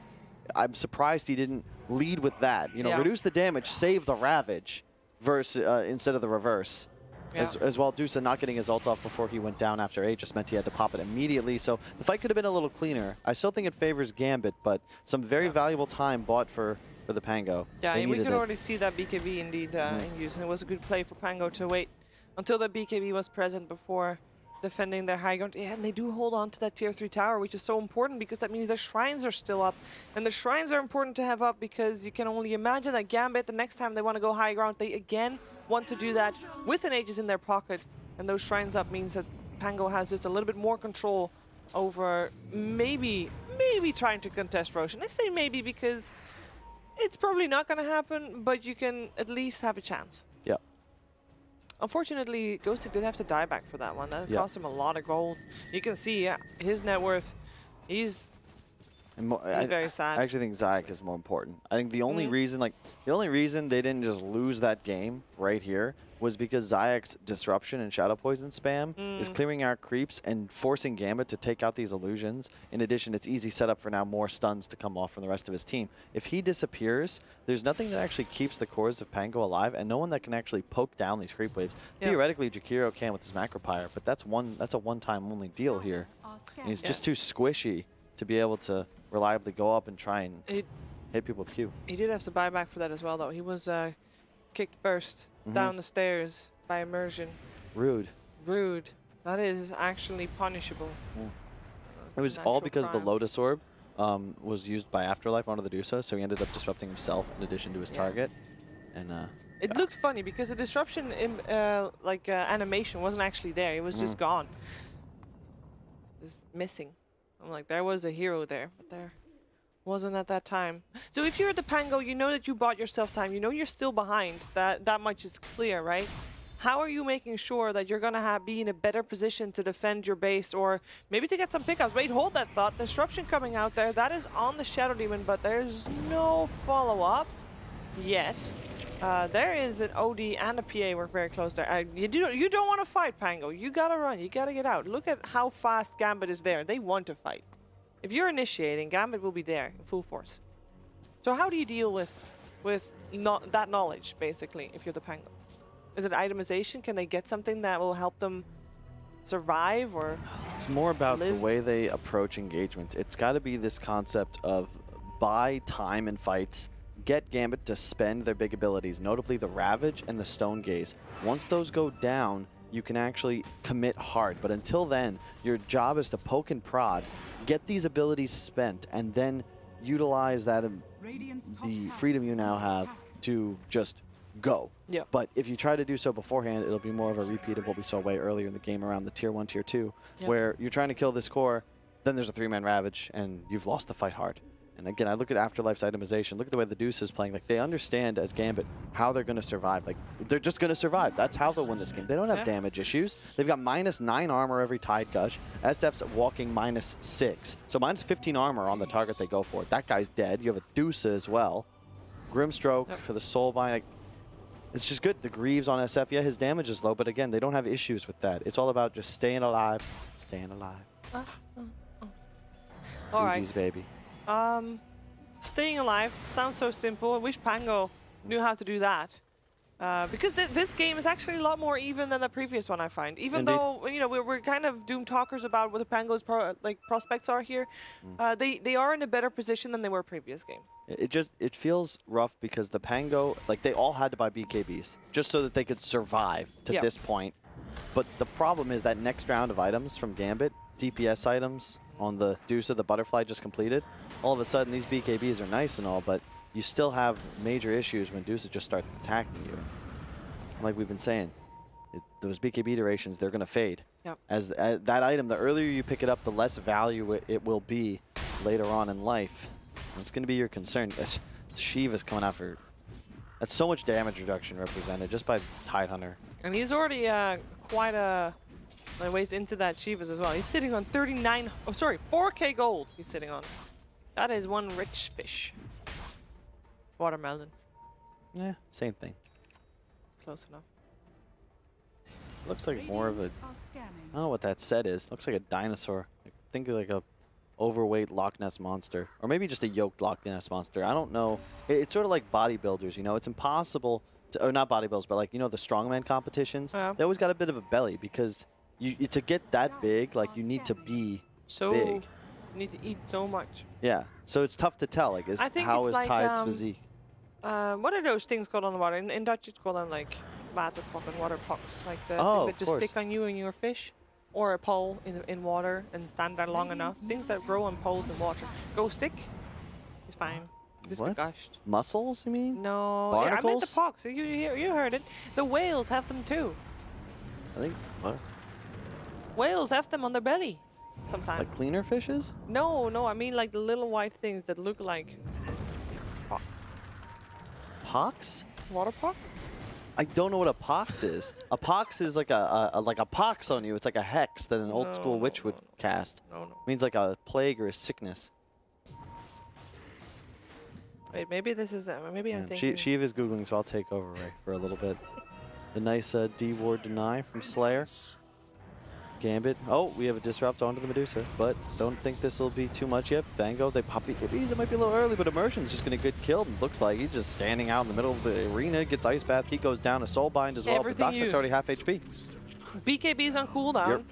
I'm surprised he didn't lead with that. You know, reduce the damage, save the Ravage, instead of the reverse. As well, Dusa not getting his ult off before he went down after 8 just meant he had to pop it immediately. So the fight could have been a little cleaner. I still think it favors Gambit, but some very valuable time bought for the Pango. Yeah, and we could already see that BKB indeed in use, and it was a good play for Pango to wait until the BKB was present before defending their high ground. Yeah, and they do hold on to that tier 3 tower, which is so important because that means their shrines are still up. And the shrines are important to have up because you can only imagine that Gambit, the next time they want to go high ground, they again want to do that with an Aegis in their pocket. And those shrines up means that Pango has just a little bit more control over maybe trying to contest Roshan. I say maybe because it's probably not going to happen, but you can at least have a chance. Yeah. Unfortunately, Ghostic did have to die back for that one. That cost him a lot of gold. You can see his net worth. He's very sad. I actually think Zayak is more important. I think the only reason, they didn't just lose that game right here was because Zayak's disruption and Shadow Poison spam is clearing our creeps and forcing Gambit to take out these illusions. In addition, it's easy setup for now more stuns to come off from the rest of his team. If he disappears, there's nothing that actually keeps the cores of Pango alive and no one that can actually poke down these creep waves. Theoretically, Jakiro can with his Macropyre, but that's a one-time only deal here. And he's just too squishy to be able to reliably go up and try and hit people with Q. He did have to buy back for that as well, though. He was kicked first down the stairs by immersion. Rude. Rude. That is actually punishable. It was all because the Lotus Orb was used by Afterlife onto the Dusa, so he ended up disrupting himself in addition to his target. And it looked funny because the disruption animation wasn't actually there. It was just gone. Just missing. I'm like, there was a hero there, but there wasn't at that time. So if you're at the Pango, you know that you bought yourself time. You know you're still behind. That much is clear, right? How are you making sure that you're going to be in a better position to defend your base or maybe to get some pickups? Wait, hold that thought. Disruption coming out there. That is on the Shadow Demon, but there's no follow-up yet. There is an OD and a PA. We're very close there. You don't want to fight, Pango. You got to run. You got to get out. Look at how fast Gambit is there. They want to fight. If you're initiating, Gambit will be there in full force. So how do you deal with that knowledge, basically, if you're the Pango? Is it itemization? Can they get something that will help them survive or It's more about the way they approach engagements. It's got to be this concept of buy time in fights, get Gambit to spend their big abilities, notably the Ravage and the Stone Gaze. Once those go down, you can actually commit hard. But until then, your job is to poke and prod, get these abilities spent, and then utilize that the freedom you now have to just go. Yeah. But if you try to do so beforehand, it'll be more of a repeat of what we saw way earlier in the game around the tier 1, tier 2, where you're trying to kill this core, then there's a 3-man Ravage, and you've lost the fight hard. And again, I look at Afterlife's itemization. Look at the way the Deuce is playing. Like, they understand as Gambit how they're going to survive. Like, they're just going to survive. That's how they'll win this game. They don't have damage issues. They've got -9 armor every Tide Gush. SF's walking -6. So -15 armor on the target they go for. That guy's dead. You have a Deuce as well. Grimstroke for the Soulbind. Like, It's just good. The Greaves on SF, yeah, his damage is low, but again, they don't have issues with that. It's all about just staying alive, staying alive. All right. Baby. Staying alive sounds so simple. I wish Pango knew how to do that. Because this game is actually a lot more even than the previous one, I find. Even Indeed. though, you know, we're kind of doom talkers about what the Pango's prospects are here, they are in a better position than they were previous game. It feels rough because the Pango, like, they all had to buy BKBs just so that they could survive to this point. But the problem is that next round of items from Gambit, DPS items on the Deuce of the Butterfly just completed, all of a sudden these BKBs are nice and all, but you still have major issues when Deuce just starts attacking you. Like we've been saying, those BKB durations, they're going to fade. Yep. As that item, the earlier you pick it up, the less value it will be later on in life. And it's going to be your concern. Sheeva's coming out for... That's so much damage reduction represented just by this Tidehunter. And he's already quite a ways into that Sheeva's as well. He's sitting on 4K gold he's sitting on. That is one rich fish. Watermelon. Yeah, same thing. Close enough. Looks like more of a... I don't know what that set is. Looks like a dinosaur. Think of like a overweight Loch Ness monster. Or maybe just a yoked Loch Ness monster. I don't know. It's sort of like bodybuilders, you know? It's impossible to... Or not bodybuilders, but like, you know, the strongman competitions? Yeah. They always got a bit of a belly because to get that big, like, you need to be big. You need to eat so much. Yeah. So it's tough to tell. Like, how is like, Tide's physique? What are those things called on the water? In Dutch, it's called them like waterpock and water pox, like the thing that just stick on you and your fish, or a pole in water and stand there long enough. Things that grow on poles in water. Go stick. It's fine. Just What? gushed. Muscles, you mean? No, yeah, I meant the Barnacles? pox. You heard it. The whales have them too. I think, what? Whales have them on their belly sometimes. Like cleaner fishes? No, I mean like the little white things that look like Pox? water pox. I don't know what a pox is. A pox is like a pox on you. It's like a hex that an old school witch would cast. No. It means like a plague or a sickness. Wait, maybe this is maybe I'm thinking. Sheev is Googling, so I'll take over Ray for a little bit. A nice D-ward deny from Slayer. Gambit. Oh, we have a disrupt onto the Medusa, but don't think this will be too much yet. Pango, they pop BKBs. It might be a little early, but Immersion's just going to get killed. Looks like he's just standing out in the middle of the arena, gets Ice Bath. He goes down, a Soul Bind as well, but Doxic's already half HP. BKB's on cooldown. Yep.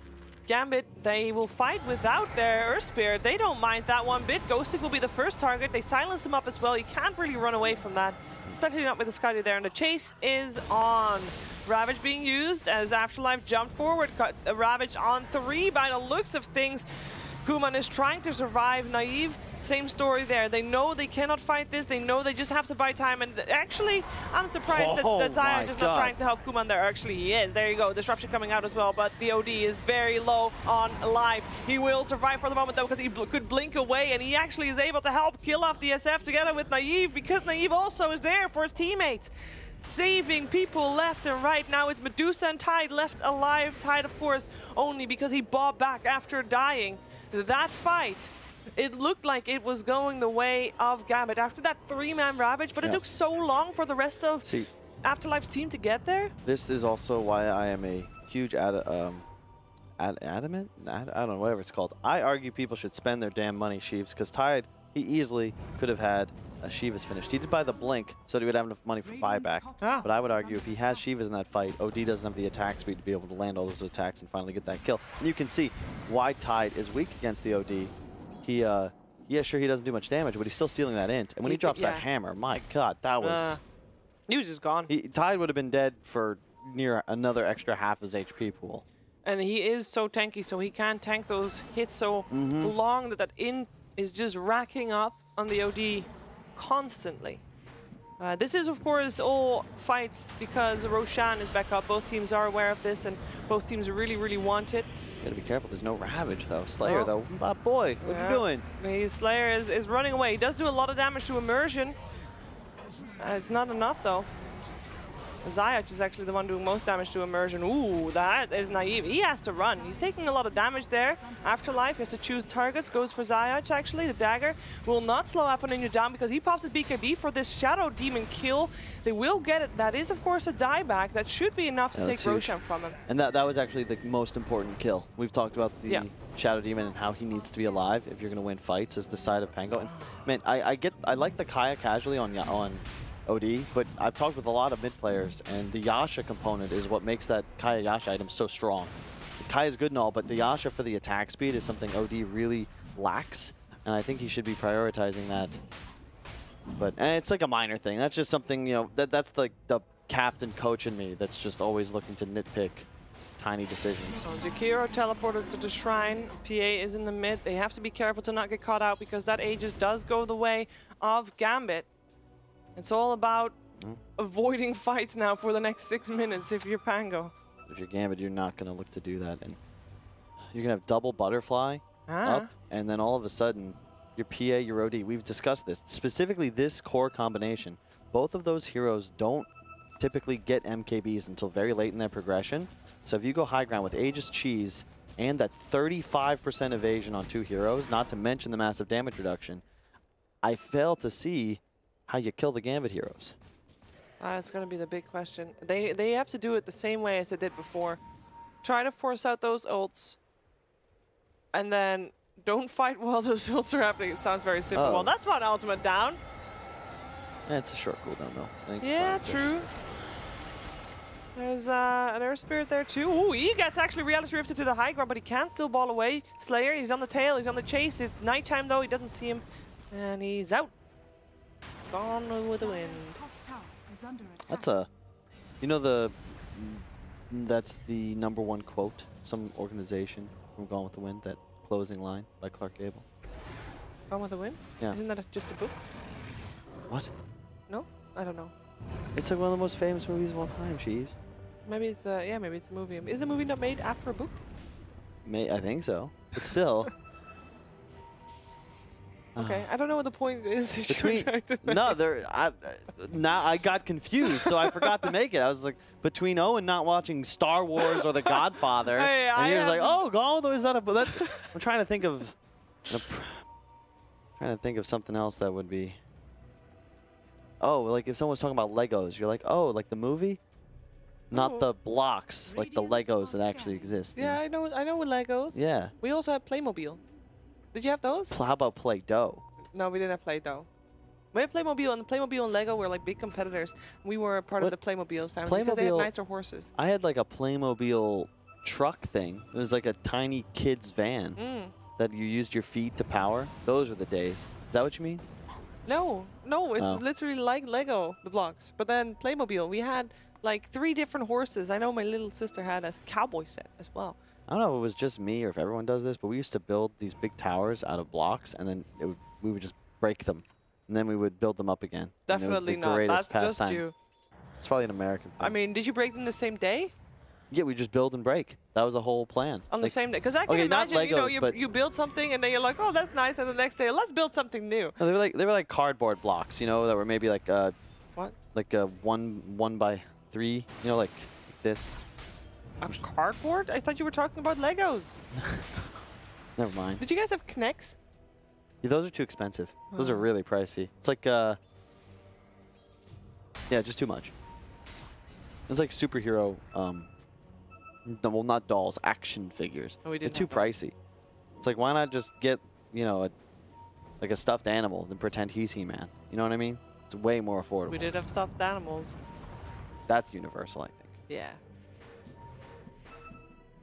Gambit, they will fight without their Earth Spirit. They don't mind that one bit. Ghostic will be the first target. They silence him up as well. He can't really run away from that, especially not with the Scotty there. And the chase is on. Ravage being used as Afterlife jumped forward. Got a Ravage on 3 by the looks of things. Kuman is trying to survive. Naive, same story there. They know they cannot fight this. They know they just have to buy time. And actually, I'm surprised that Zaya just not trying to help Kuman there. Actually, he is. There you go. Disruption coming out as well. But the OD is very low on life. He will survive for the moment, though, because he could blink away. And he actually is able to help kill off the SF together with Naive, because Naive also is there for his teammates. Saving people left and right. Now it's Medusa and Tide left alive. Tide, of course, only because he bobbed back after dying. That fight, it looked like it was going the way of Gambit after that 3-man Ravage, but it took so long for the rest of Afterlife's team to get there. This is also why I am a huge adamant? I don't know, whatever it's called. I argue people should spend their damn money, Sheeves, because Tide, he easily could have had Sheeva's finished. He did buy the blink so that he would have enough money for buyback. But I would argue if he has Sheeva's in that fight, OD doesn't have the attack speed to be able to land all those attacks and finally get that kill. And you can see why Tide is weak against the OD. He, yeah, sure, he doesn't do much damage, but he's still stealing that int. And when he drops that hammer, my God, that was... he was just gone. Tide would have been dead for near another extra half his HP pool. And he is so tanky, so he can tank those hits so long that int is just racking up on the OD constantly. This is, of course, all fights because Roshan is back up. Both teams are aware of this, and both teams really, really want it. You gotta be careful. There's no Ravage, though. Slayer, though. Oh, boy, what you doing? Slayer is running away. He does do a lot of damage to Immersion. It's not enough, though. Zayach is actually the one doing most damage to Immersion. Ooh, that is naive. He has to run. He's taking a lot of damage there. Afterlife, he has to choose targets. Goes for Zayach, actually. The dagger will not slow Ninja down because he pops his BKB for this Shadow Demon kill. They will get it. That is, of course, a dieback. That should be enough to take Roshan from him. And that was actually the most important kill. We've talked about the Shadow Demon and how he needs to be alive if you're going to win fights as the side of Pango. And man, I like the Kaya casually on OD, but I've talked with a lot of mid players, and the Yasha component is what makes that Kaya Yasha item so strong. Kaya's good and all, but the Yasha for the attack speed is something OD really lacks, and I think he should be prioritizing that. But it's like a minor thing. That's just something, you know, that's like the captain coach in me that's just always looking to nitpick tiny decisions. So Jakiro teleported to the shrine. PA is in the mid. They have to be careful to not get caught out because that Aegis does go the way of Gambit. It's all about avoiding fights now for the next 6 minutes if you're Pango. If you're Gambit, you're not going to look to do that. And you're going to have double butterfly up, and then all of a sudden, your PA, your OD. We've discussed this. Specifically, this core combination. Both of those heroes don't typically get MKBs until very late in their progression. So if you go high ground with Aegis Cheese and that 35% evasion on 2 heroes, not to mention the massive damage reduction, I fail to see how you kill the Gambit heroes. That's going to be the big question. They have to do it the same way as they did before. Try to force out those ults, and then don't fight while those ults are happening. It sounds very simple. Well, that's one ultimate down. Yeah, it's a short cooldown, though. Yeah, true. There's an Air Spirit there, too. Ooh, he gets actually Reality Rifted to the high ground, but he can still ball away. Slayer, he's on the tail, he's on the chase. It's nighttime, though. He doesn't see him, and he's out. Gone with the wind. That's you know that's the #1 quote, some organization from Gone with the Wind, that closing line by Clark Gable. Gone with the Wind? Yeah. Isn't that just a book? What? No? I don't know. It's like one of the most famous movies of all time, Sheeves. Maybe it's maybe it's a movie. Is the movie not made after a book? I think so. But still. Okay, I don't know what the point is that you're trying to make. No, now I got confused, so I forgot to make it. I was like, between Owen not watching Star Wars or The Godfather, and he was like, "Oh, Gone with the Wind, is that a?" I'm trying to think of, something else that would be. Oh, like if someone was talking about Legos, you're like, "Oh, like the movie." Not the blocks, like the Legos that actually exist. Yeah, I know with Legos. Yeah. We also had Playmobil. Did you have those? How about Play-Doh? No, we didn't have Play-Doh. We had Playmobil, and Playmobil and Lego were like big competitors. We were part of the Playmobil family because they had nicer horses. I had like a Playmobil truck thing. It was like a tiny kid's van that you used your feet to power. Those were the days. Is that what you mean? No, it's literally like Lego, the blocks. But then Playmobil, we had like 3 different horses. I know my little sister had a cowboy set as well. I don't know if it was just me or if everyone does this, but we used to build these big towers out of blocks, and then we would just break them, and then we would build them up again. Definitely not. That's just you. It's probably an American thing. I mean, did you break them the same day? Yeah, we just build and break. That was the whole plan. On the same day? Because I can imagine, Legos, you build something, and then you're like, oh, that's nice, and the next day, let's build something new. No, they were like cardboard blocks, you know, that were maybe like what? Like a 1 by 3, you know, like this. Cardboard? I thought you were talking about Legos. Never mind. Did you guys have Kinects? Yeah, those are too expensive. Those are really pricey. It's like, yeah, just too much. It's like superhero, well, not dolls, action figures. Oh, we didn't. It's too pricey. It's like, why not just get, you know, like a stuffed animal and pretend he's He-Man? You know what I mean? It's way more affordable. We did have stuffed animals. That's universal, I think. Yeah.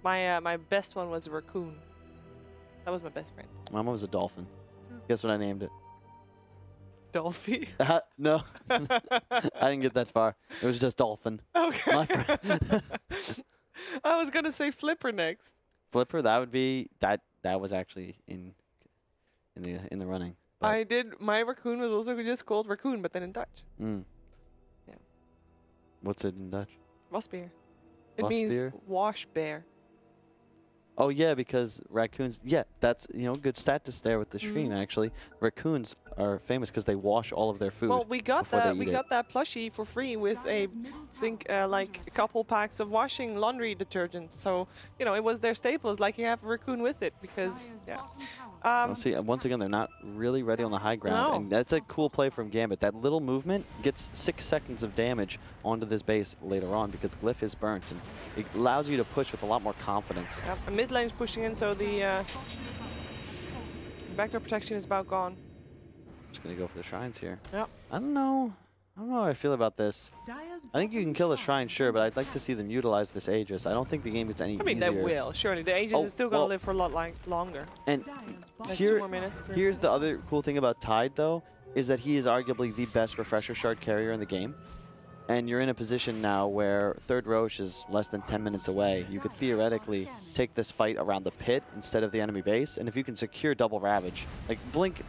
My best one was a raccoon. That was my best friend. Mine was a dolphin. Guess what I named it? Dolphy? No. I didn't get that far. It was just dolphin. Okay. My friend. I was going to say Flipper next. Flipper, that would be that was actually in the running. But I did. My raccoon was also just called raccoon, but then in Dutch. Yeah. What's it in Dutch? Wasbeer. It means wash bear. Oh yeah, because raccoons. Yeah, that's good stat to stare with the stream. Actually, raccoons are famous because they wash all of their food. Well, we got that. We got that plushie for free with a, like a couple packs of washing laundry detergent. So it was their staples. Like you have a raccoon with it because Well, see, once again, they're not really ready on the high ground, and that's a cool play from Gambit. That little movement gets 6 seconds of damage onto this base later on because Glyph is burnt, and it allows you to push with a lot more confidence. Yep, a mid lane's pushing in, so the backdoor protection is about gone. Just gonna go for the shrines here. Yep. I don't know how I feel about this. I think you can kill the shrine, sure, but I'd like to see them utilize this Aegis. I don't think the game gets any easier. I mean, they will, surely. The Aegis is still going to live for a lot longer. And like 2 more minutes. Here's the other cool thing about Tide, though, is that he is arguably the best refresher shard carrier in the game. And you're in a position now where third Roche is less than 10 minutes away. You could theoretically take this fight around the pit instead of the enemy base. And if you can secure double Ravage, like blink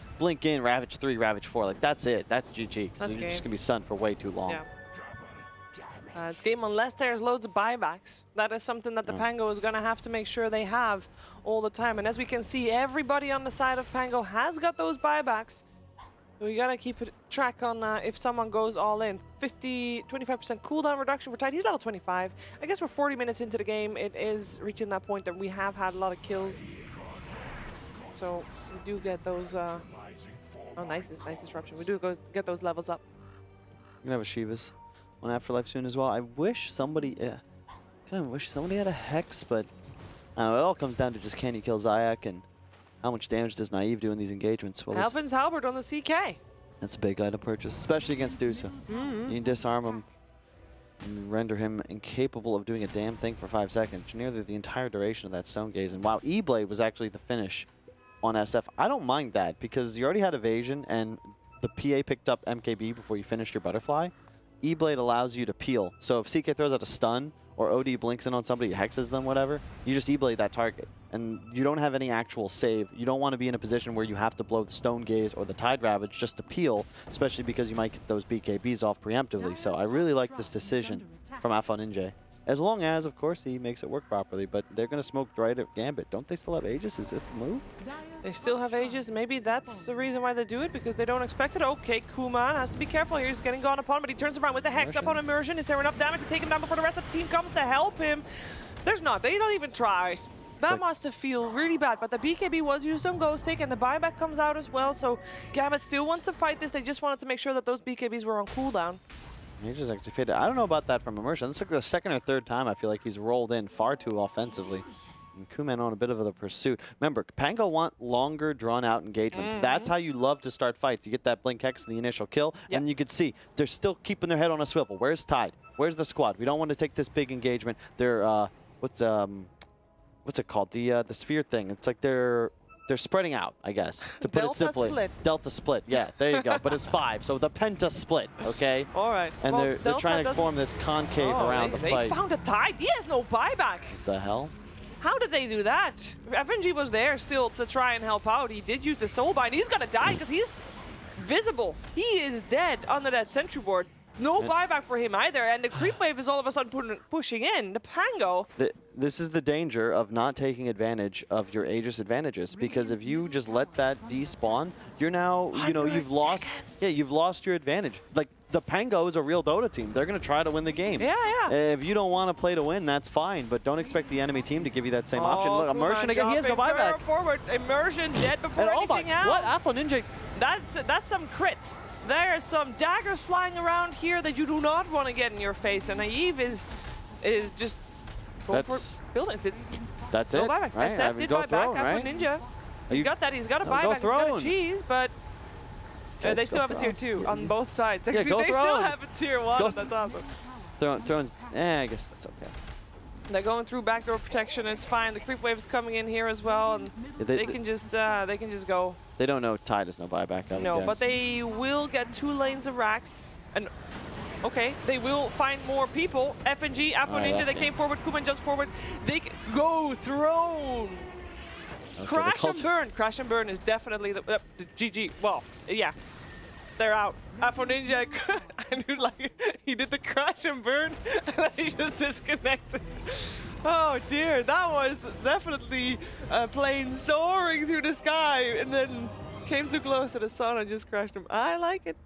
in, Ravage 3, Ravage 4, like that's it. That's GG. Because you're just going to be stunned for way too long. Yeah. It's game unless there's loads of buybacks. That is something that the Pango is going to have to make sure they have all the time. And as we can see, everybody on the side of Pango has got those buybacks. We got to keep track on if someone goes all in. 25% cooldown reduction for Tide. He's level 25. I guess we're 40 minutes into the game. It is reaching that point that we have had a lot of kills. So we do get those... oh, nice disruption. We do get those levels up. We're going to have a Sheevas on Afterlife soon as well. I wish somebody... kind of wish somebody had a Hex, but it all comes down to just can you kill Zayak and how much damage does Naive do in these engagements? Well, Alvin's Halberd on the CK. That's a big item purchase, especially against Dusa. You can disarm him and render him incapable of doing a damn thing for 5 seconds, nearly the entire duration of that Stone Gaze. And wow, E-Blade was actually the finish on SF. I don't mind that because you already had evasion and the PA picked up MKB before you finished your butterfly. E-Blade allows you to peel. So if CK throws out a stun or OD blinks in on somebody, hexes them, whatever, you just E-Blade that target. And you don't have any actual save. You don't want to be in a position where you have to blow the Stone Gaze or the Tide Ravage just to peel, especially because you might get those BKBs off preemptively. So I really like this decision from ALWAYWANNAFLY. As long as, of course, he makes it work properly. But they're going to smoke right at Gambit. Don't they still have Aegis? Is this the move? They still have Aegis. Maybe that's the reason why they do it, because they don't expect it. Okay, Kuman has to be careful here. He's getting gone upon, but he turns around with the Hex up on Immersion. Is there enough damage to take him down before the rest of the team comes to help him? There's not. They don't even try. That must have feel really bad, but the BKB was used on Ghost Take, and the buyback comes out as well, so Gambit still wants to fight this. They just wanted to make sure that those BKBs were on cooldown. He just actually faded. I don't know about that from Immersion. This is like the second or third time I feel like he's rolled in far too offensively. And Kuman on a bit of a pursuit. Remember, Pango want longer, drawn-out engagements. That's how you love to start fights. You get that Blink Hex in the initial kill, and you can see they're still keeping their head on a swivel. Where's Tide? Where's the squad? We don't want to take this big engagement. They're, what's it called? The sphere thing. It's like they're spreading out, I guess, to put it simply. Split. Delta split. Yeah, there you go. But it's 5, so the penta split, okay? All right. And well, they're trying to form this concave around the fight. They found a Tide. He has no buyback. What the hell? How did they do that? FNG was there still to try and help out. He did use the Soulbind. He's gonna die because he's visible. He is dead under that sentry board. No buyback for him either, and the creep wave is all of a sudden pushing in. The Pango. This is the danger of not taking advantage of your Aegis advantages, because if you just let that despawn, you're now, you've lost. Yeah, you've lost your advantage. Like the Pango is a real Dota team. They're gonna try to win the game. Yeah. If you don't want to play to win, that's fine, but don't expect the enemy team to give you that same option. Look, Immersion again. He has no buyback. Forward, Immersion dead before anything else. What? ALWAYWANNAFLY. That's some crits. There are some daggers flying around here that you do not want to get in your face, and Naive is just going for buildings. That's no it. buybacks. Right? SF did buy back after Ninja. He's got that. He's got a buyback. He's got a cheese, but they still have a tier 2 on both sides. Yeah, they still have a tier 1 on the top. Thrones. I guess it's okay. They're going through backdoor protection. It's fine. The creep wave is coming in here as well, and they can just go. They don't know Tide has no buyback. No, but they will get 2 lanes of racks, and okay, they will find more people. FNG, Afro Ninja, they came forward. Kuman jumps forward. They go throne. Okay, Crash and burn. Crash and burn is definitely the GG. Well, yeah. They're out. Afro Ninja, I knew, like, he did the crash and burn, and then he just disconnected. Oh dear, that was definitely a plane soaring through the sky and then came too close to the sun and just crashed him. I like it.